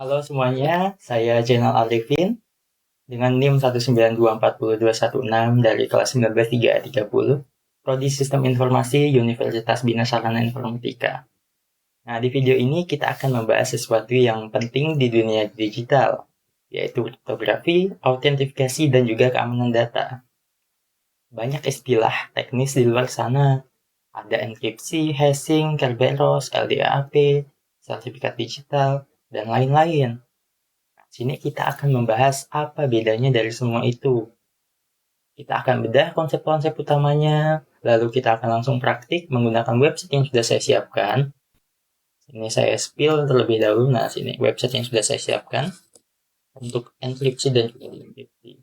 Halo semuanya, saya Jainal Arifin dengan NIM 192402116 dari kelas 19330, Prodi Sistem Informasi Universitas Bina Sarana Informatika. Nah, di video ini kita akan membahas sesuatu yang penting di dunia digital, yaitu kriptografi, autentifikasi, dan juga keamanan data. Banyak istilah teknis di luar sana. Ada enkripsi, hashing, Kerberos, LDAP, sertifikat digital, dan lain-lain. Sini kita akan membahas apa bedanya dari semua itu. Kita akan bedah konsep-konsep utamanya, lalu kita akan langsung praktik menggunakan website yang sudah saya siapkan. Ini saya spill terlebih dahulu. Nah, sini website yang sudah saya siapkan untuk enkripsi dan juga dekripsi.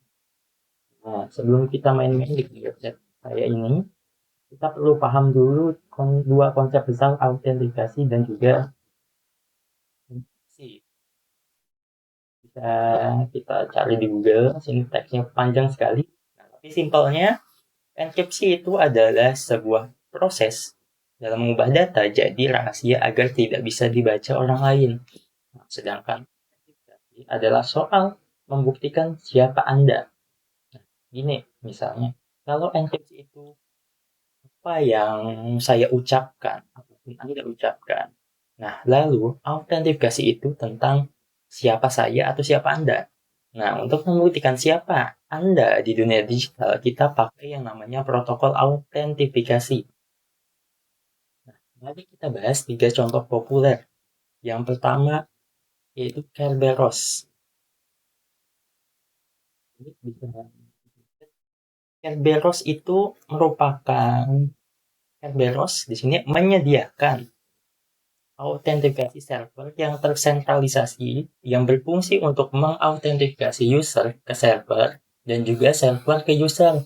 Nah, sebelum kita main-main di website saya ini, kita perlu paham dulu dua konsep besar autentikasi dan juga enkripsi. Bisa kita cari di Google, sini teksnya panjang sekali. Nah, tapi simpelnya, enkripsi itu adalah sebuah proses dalam mengubah data jadi rahasia agar tidak bisa dibaca orang lain. Nah, sedangkan enkripsi adalah soal membuktikan siapa Anda. Nah, gini misalnya, kalau enkripsi itu apa yang saya ucapkan, apapun Anda ucapkan. Nah, lalu autentifikasi itu tentang siapa saya atau siapa Anda. Nah, untuk membuktikan siapa Anda di dunia digital, kita pakai yang namanya protokol autentifikasi. Nah, mari kita bahas 3 contoh populer. Yang pertama yaitu Kerberos. Kerberos itu merupakan Kerberos di sini menyediakan autentikasi server yang tersentralisasi yang berfungsi untuk mengautentikasi user ke server dan juga server ke user.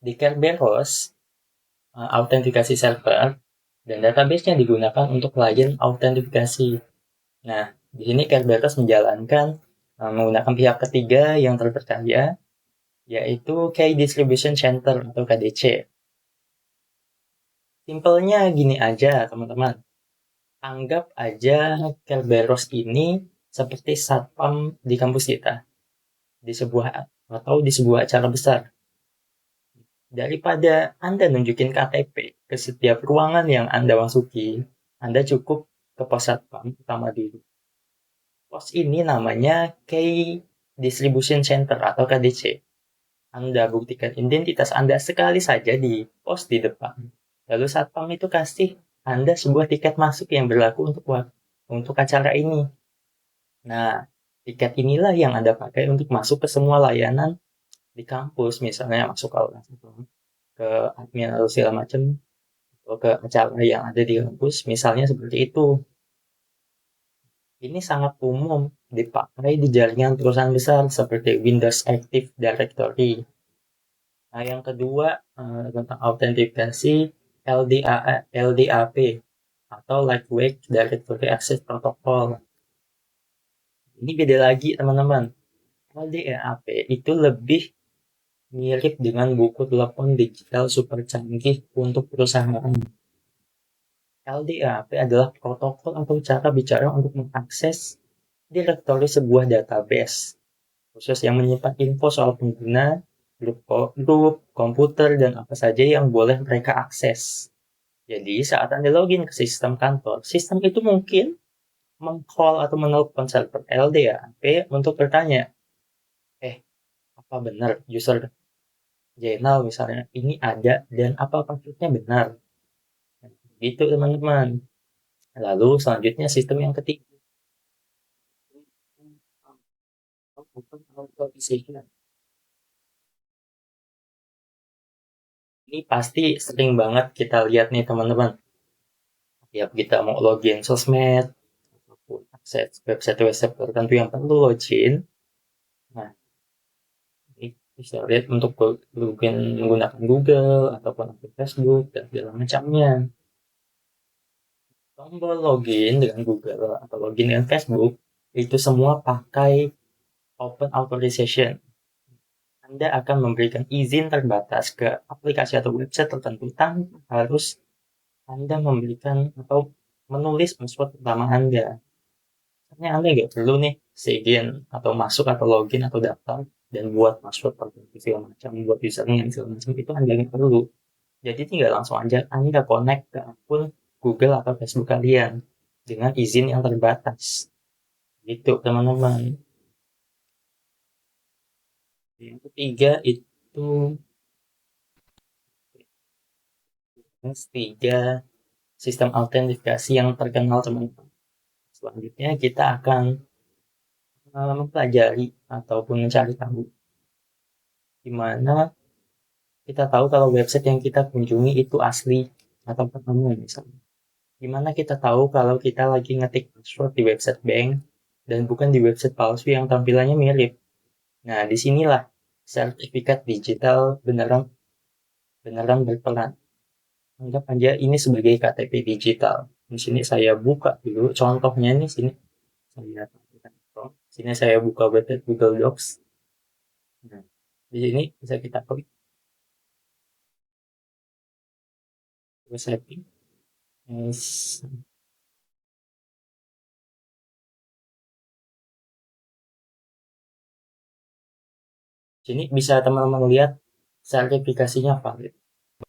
Di Kerberos, autentikasi server dan database-nya digunakan untuk klien autentifikasi. Nah, di sini Kerberos menjalankan menggunakan pihak ketiga yang terpercaya, yaitu Key Distribution Center atau KDC. Simpelnya gini aja, teman-teman. Anggap aja Kerberos ini seperti satpam di kampus kita, di sebuah acara besar. Daripada Anda nunjukin KTP ke setiap ruangan yang Anda masuki, Anda cukup ke pos satpam utama dulu. Pos ini namanya Key Distribution Center atau KDC. Anda buktikan identitas Anda sekali saja di pos di depan. Lalu satpam itu kasih Anda sebuah tiket masuk yang berlaku untuk acara ini. Nah, tiket inilah yang Anda pakai untuk masuk ke semua layanan di kampus, misalnya masuk ke admin atau segala macam, atau ke acara yang ada di kampus, misalnya seperti itu. Ini sangat umum dipakai di jaringan perusahaan besar seperti Windows Active Directory. Nah, yang kedua tentang autentikasi LDAP atau Lightweight Directory Access Protocol. Ini beda lagi, teman-teman. LDAP itu lebih mirip dengan buku telepon digital super canggih untuk perusahaan. LDAP adalah protokol atau cara bicara untuk mengakses direktori sebuah database, khusus yang menyimpan info soal pengguna, grup, komputer, dan apa saja yang boleh mereka akses. Jadi, saat Anda login ke sistem kantor, sistem itu mungkin meng-call atau menelpon server LDAP untuk bertanya, apa benar user Jainal misalnya ini ada dan apa passwordnya benar? Gitu teman-teman. Lalu selanjutnya sistem yang ketiga, open authorization. Ini pasti sering banget kita lihat nih teman-teman. Tiap kita mau login sosmed, ataupun akses website-website tertentu yang perlu login. Nah, ini bisa lihat untuk login menggunakan Google, ataupun akun Facebook, dan segala macamnya. Tombol login dengan Google atau login dengan Facebook, itu semua pakai Open Authorization. Anda akan memberikan izin terbatas ke aplikasi atau website tertentu tanpa Anda memberikan atau menulis password pertama Anda. Makanya Anda nggak perlu nih sign atau masuk atau login atau daftar dan buat password tertentu segala macam, buat username segala macam, itu Anda nggak perlu. Jadi tinggal langsung aja Anda connect ke akun Google atau Facebook kalian dengan izin yang terbatas. Gitu teman-teman. Yang ketiga itu tiga sistem autentikasi yang terkenal teman-teman. Selanjutnya kita akan mempelajari ataupun mencari tahu di mana kita tahu kalau website yang kita kunjungi itu asli atau palsu misalnya. Gimana kita tahu kalau kita lagi ngetik password di website bank dan bukan di website palsu yang tampilannya mirip. Nah, disinilah sertifikat digital beneran beneran berperan. Anggap aja ini sebagai KTP digital. Di sini saya buka dulu contohnya nih sini. Sini saya buka website Google Docs. Nah, di sini bisa kita klik setting. Sini bisa teman-teman lihat sertifikasinya valid.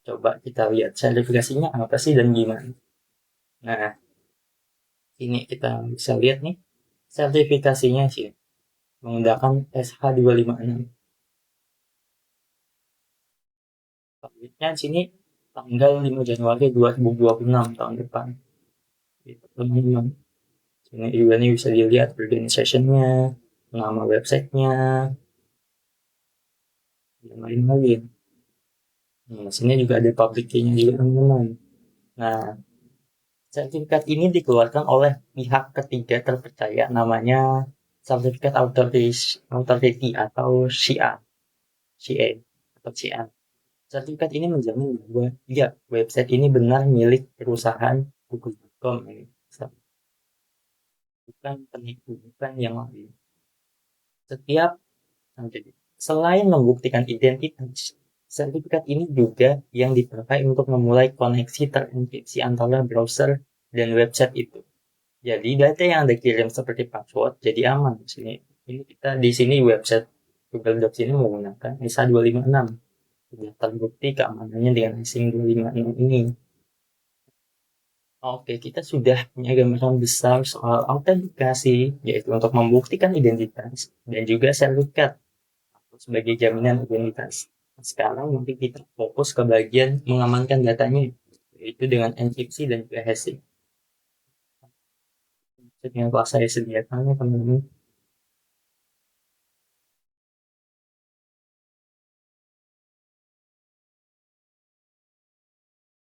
Coba kita lihat sertifikasinya apa sih dan gimana. Nah, ini kita bisa lihat nih sertifikasinya sih menggunakan SH256. Validnya sini tanggal 5 Januari 2026 tahun depan. Gitu, teman-teman. Sini juga nih bisa dilihat organizationnya, nama websitenya, dan lain-lain. Nah, sini juga ada public key-nya juga teman-teman. Nah, sertifikat ini dikeluarkan oleh pihak ketiga terpercaya namanya Certificate Authority atau CA, CA atau CA. Sertifikat ini menjamin bahwa ya website ini benar milik perusahaan Google.com ini, bukan penipu, bukan yang lain. Setiap Selain membuktikan identitas, sertifikat ini juga yang dipakai untuk memulai koneksi terenkripsi antara browser dan website itu. Jadi data yang Anda kirim seperti password jadi aman di sini. Ini kita di sini website Google Docs ini menggunakan SH256. Sudah terbukti keamanannya dengan hashing 256 ini. Oke, kita sudah punya gambaran besar soal autentikasi, yaitu untuk membuktikan identitas dan juga sertifikat sebagai jaminan identitas. Sekarang nanti kita fokus ke bagian mengamankan datanya, yaitu dengan enkripsi dan juga hashing. Yang telah saya sediakan ya teman-teman.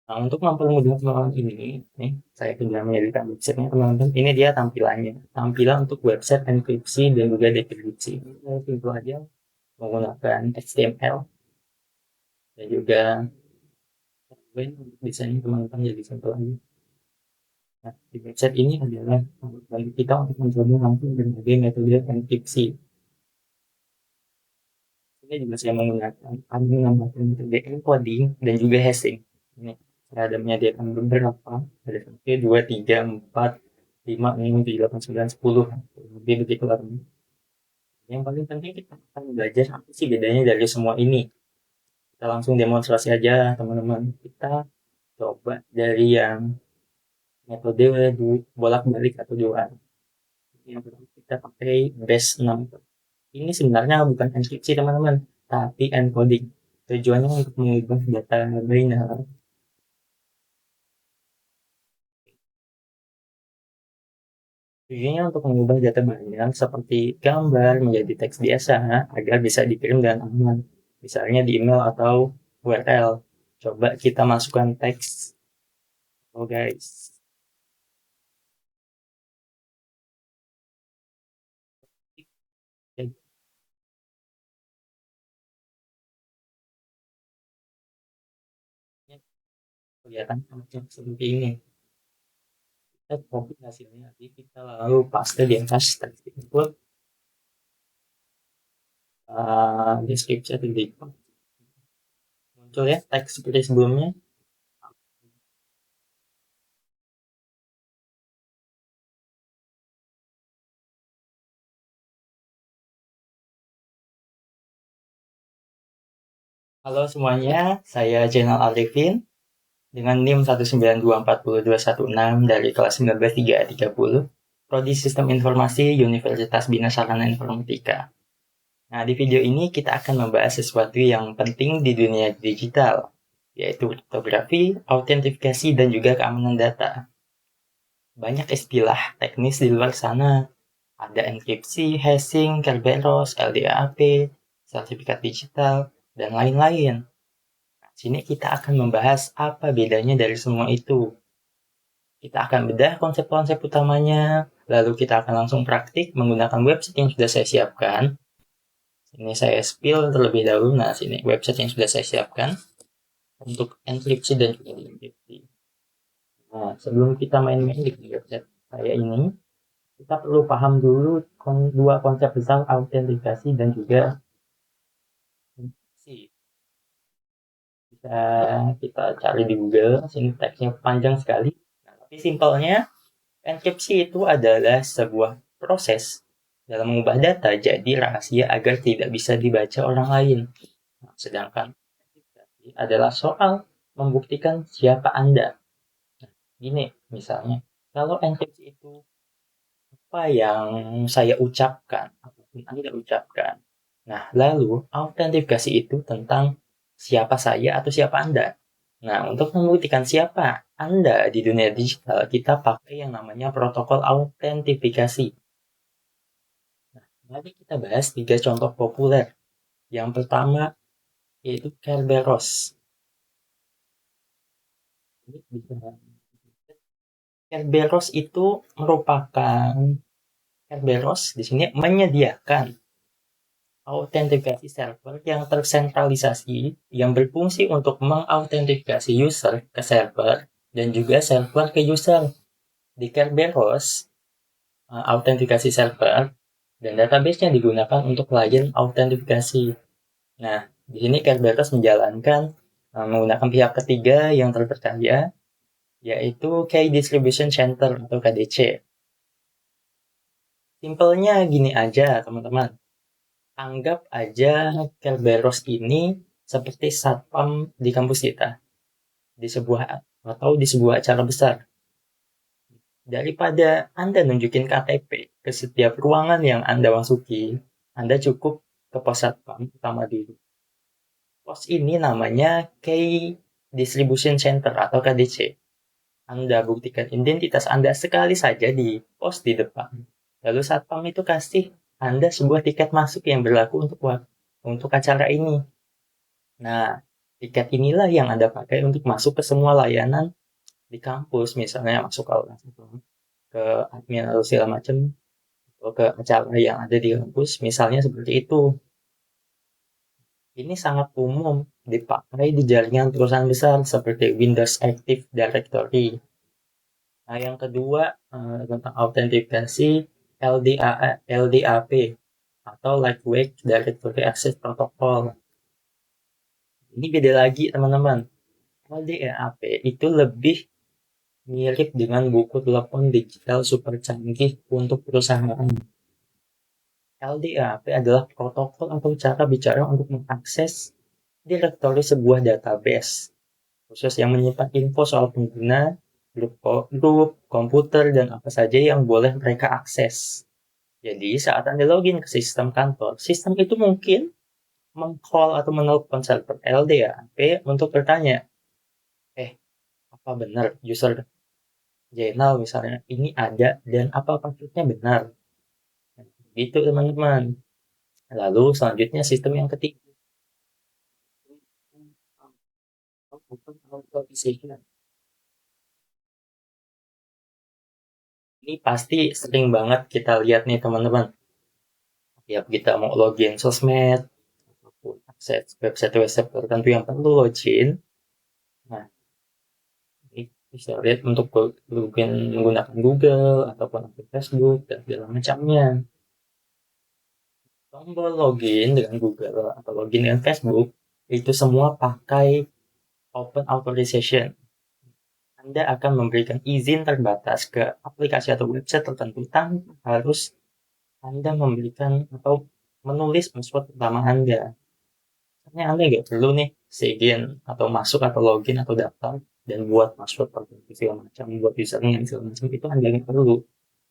Nah, untuk mempermudah teman-teman ini, nih, saya sudah menyediakan websitenya teman-teman. Ini dia tampilannya. Tampilan untuk website enkripsi dan juga dekripsi. Tentu aja menggunakan HTML dan juga desainnya teman-teman jadi simpel aja. Nah, di website ini adalah bagi kita untuk mencoba langsung berbagai metode enkripsi. Ini juga saya menggunakan kami menambahkan metode encoding dan juga hashing. Ini saya ada menyediakan beberapa, ada 1, 2, 3, 4, 5, 6, 7, 8, 9, 10, lebih begitu lah. Yang paling penting kita akan belajar apa sih bedanya dari semua ini. Kita langsung demonstrasi aja teman-teman. Kita coba dari yang metode bolak-balik atau dua. Yang pertama kita pakai base 6. Ini sebenarnya bukan enkripsi teman-teman, tapi encoding. Tujuannya untuk mengubah data binary. Tujuannya untuk mengubah data binary seperti gambar menjadi teks biasa agar bisa dikirim dengan aman. Misalnya di email atau URL. Coba kita masukkan teks. Oh guys. Jadi, kelihatan seperti ini. Kita copy hasilnya, nanti kita lalu paste di atas teks input, deskripsi atau di muncul ya teks seperti sebelumnya. Halo semuanya, saya Jainal Arifin dengan NIM 192402116 dari kelas 19330, Prodi Sistem Informasi Universitas Bina Sarana Informatika. Nah, di video ini kita akan membahas sesuatu yang penting di dunia digital, yaitu kriptografi, autentifikasi, dan juga keamanan data. Banyak istilah teknis di luar sana. Ada enkripsi, hashing, Kerberos, LDAP, sertifikat digital, dan lain-lain. Sini kita akan membahas apa bedanya dari semua itu. Kita akan bedah konsep-konsep utamanya, lalu kita akan langsung praktik menggunakan website yang sudah saya siapkan. Ini saya spill terlebih dahulu. Nah, sini website yang sudah saya siapkan untuk enkripsi dan juga enkripsi. Nah, sebelum kita main-main di website saya ini, kita perlu paham dulu dua konsep besar autentikasi dan juga enkripsi. Bisa kita cari di Google, sini teksnya panjang sekali. Nah, tapi simpelnya, enkripsi itu adalah sebuah proses dalam mengubah data jadi rahasia agar tidak bisa dibaca orang lain. Nah, sedangkan enkripsi adalah soal membuktikan siapa Anda. Nah, gini misalnya, kalau enkripsi itu apa yang saya ucapkan, apapun Anda ucapkan. Nah, lalu autentifikasi itu tentang siapa saya atau siapa Anda. Nah, untuk membuktikan siapa Anda di dunia digital, kita pakai yang namanya protokol autentifikasi. Nah, mari kita bahas 3 contoh populer. Yang pertama yaitu Kerberos. Kerberos itu merupakan Kerberos di sini menyediakan autentikasi server yang tersentralisasi yang berfungsi untuk mengautentikasi user ke server dan juga server ke user. Di Kerberos, autentikasi server dan database-nya digunakan untuk klien autentifikasi. Nah, di sini Kerberos menjalankan menggunakan pihak ketiga yang terpercaya, yaitu Key Distribution Center atau KDC. Simpelnya gini aja, teman-teman. Anggap aja Kerberos ini seperti satpam di kampus kita, di sebuah acara besar. Daripada Anda nunjukin KTP ke setiap ruangan yang Anda masuki, Anda cukup ke pos satpam utama dulu. Pos ini namanya Key Distribution Center atau KDC. Anda buktikan identitas Anda sekali saja di pos di depan. Lalu satpam itu kasih Anda sebuah tiket masuk yang berlaku untuk acara ini. Nah, tiket inilah yang Anda pakai untuk masuk ke semua layanan di kampus, misalnya masuk ke admin atau segala macam, atau ke acara yang ada di kampus, misalnya seperti itu. Ini sangat umum dipakai di jaringan perusahaan besar seperti Windows Active Directory. Nah, yang kedua tentang autentikasi LDAP atau Lightweight Directory Access Protocol. Ini beda lagi, teman-teman. LDAP itu lebih mirip dengan buku telepon digital super canggih untuk perusahaan. LDAP adalah protokol atau cara bicara untuk mengakses direktori sebuah database, khusus yang menyimpan info soal pengguna, grup, komputer, dan apa saja yang boleh mereka akses. Jadi, saat Anda login ke sistem kantor, sistem itu mungkin meng-call atau menelpon server LDAP untuk bertanya, apa benar user Jainal misalnya ini ada dan apa passwordnya benar? Gitu teman-teman. Lalu selanjutnya sistem yang ketiga, ini pasti sering banget kita lihat nih teman-teman. Tiap kita mau login sosmed, ataupun akses website-website tertentu yang perlu login. Nah, ini bisa lihat untuk login menggunakan Google ataupun Facebook dan segala macamnya. Tombol login dengan Google atau login dengan Facebook itu semua pakai Open Authorization. Anda akan memberikan izin terbatas ke aplikasi atau website tertentu tanpa harus Anda memberikan atau menulis password pertama Anda. Karena Anda nggak perlu nih sign atau masuk atau login atau daftar dan buat password tertentu segala macam, buat username segala macam itu Anda nggak perlu.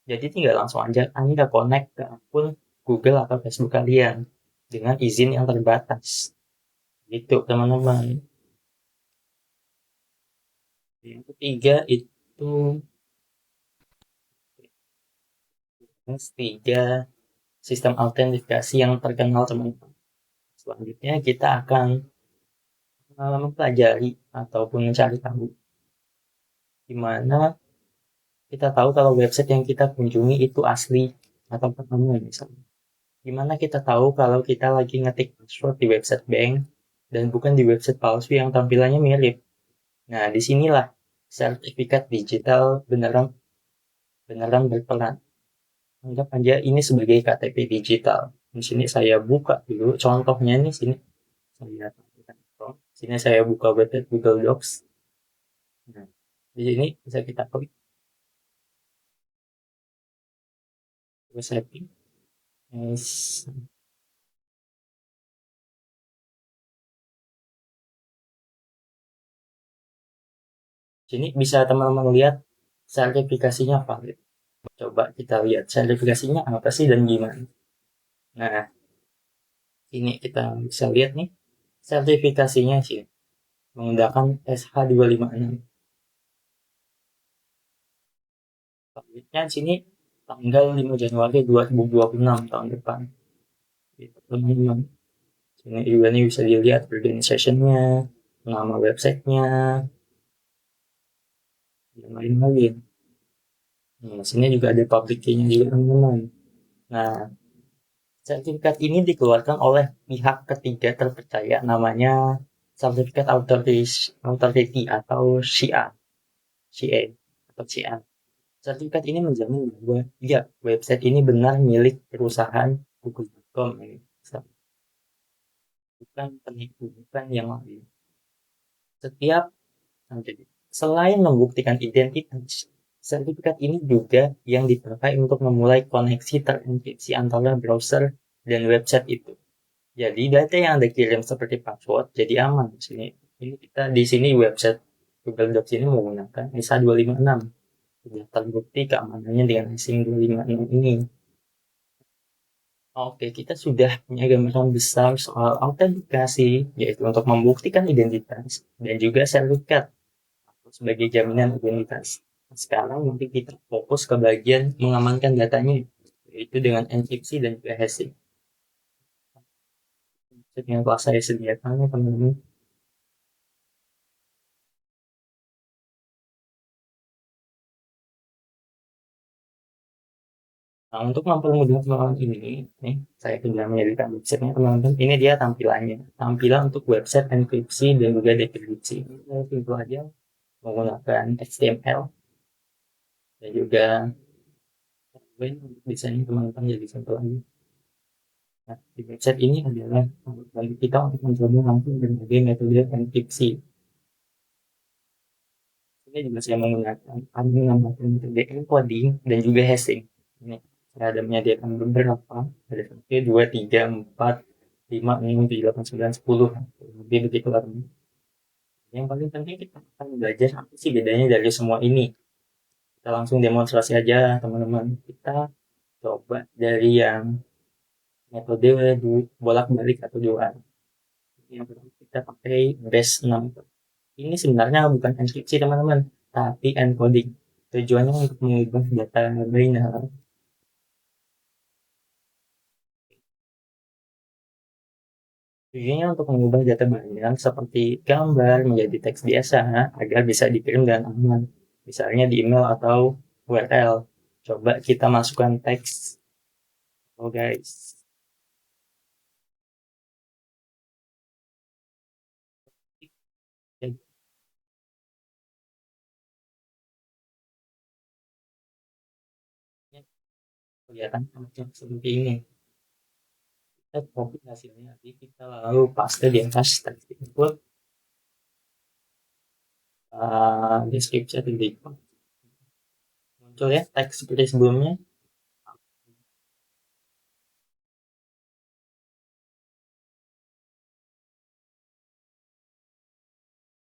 Jadi tinggal langsung aja Anda connect ke akun Google atau Facebook kalian dengan izin yang terbatas. Gitu teman-teman. Yang ketiga itu tiga sistem autentikasi yang terkenal teman-teman. Selanjutnya kita akan mempelajari ataupun mencari tahu di mana kita tahu kalau website yang kita kunjungi itu asli atau pertama misalnya. Gimana kita tahu kalau kita lagi ngetik password di website bank dan bukan di website palsu yang tampilannya mirip. Nah, disinilah sertifikat digital beneran beneran berperan. Anggap aja ini sebagai KTP digital. Di sini saya buka dulu contohnya nih sini. Saya tampilkan. Sini saya buka website Google Docs. Nah, di sini bisa kita klik setting. Sini bisa teman-teman lihat sertifikasinya valid. Coba kita lihat sertifikasinya apa sih dan gimana. Nah, ini kita bisa lihat nih sertifikasinya sih menggunakan SH256. Validnya sini tanggal 5 Januari 2026 tahun depan. Gitu, teman-teman. Sini juga nih bisa dilihat organizationnya, nama websitenya, dan lain-lain. Nah, sini juga ada public key-nya juga teman-teman. Nah, sertifikat ini dikeluarkan oleh pihak ketiga terpercaya namanya Certificate Authority atau CA, CA atau CA. Sertifikat ini menjamin bahwa ya website ini benar milik perusahaan Google.com ini, bukan penipu, bukan yang lain. Setiap Selain membuktikan identitas, sertifikat ini juga yang dipakai untuk memulai koneksi terenkripsi antara browser dan website itu. Jadi data yang Anda kirim seperti password jadi aman di sini. Ini kita di sini website Google Docs ini menggunakan SH256. Sudah terbukti keamanannya dengan asing 256 ini. Oke, kita sudah punya gambaran besar soal autentikasi, yaitu untuk membuktikan identitas dan juga sertifikat sebagai jaminan identitas. Sekarang mungkin kita fokus ke bagian mengamankan datanya, yaitu dengan enkripsi dan juga hashing. Yang telah saya sediakan, teman-teman. Nah, untuk mempermudah teman-teman ini, nih, saya sudah menyediakan website-nya teman-teman. Ini dia tampilannya. Tampilan untuk website enkripsi dan juga dekripsi. Tentu aja menggunakan HTML dan juga desainnya teman-teman jadi simpel aja. Nah, di website ini adalah bagi kita untuk mencoba langsung berbagai metode enkripsi. Ini juga saya menggunakan menambahkan metode encoding dan juga hashing. Ini saya ada menyediakan beberapa, ada 1, 2, 3, 4, 5, 6, 7, 8, 9, 10, lebih begitu lah. Yang paling penting kita akan belajar apa sih bedanya dari semua ini. Kita langsung demonstrasi aja teman-teman. Kita coba dari yang metode bolak-balik atau dua. Yang pertama kita pakai base 6. Ini sebenarnya bukan enkripsi teman-teman, tapi encoding. Tujuannya untuk mengubah data binary. Tujuannya untuk mengubah data binary seperti gambar menjadi teks biasa agar bisa dikirim dengan aman. Misalnya di email atau URL. Coba kita masukkan teks. Oh guys. Kelihatan seperti ini. Kita copy hasilnya, nanti kita lalu paste di atas teks input, deskripsi atau di muncul ya teks seperti sebelumnya.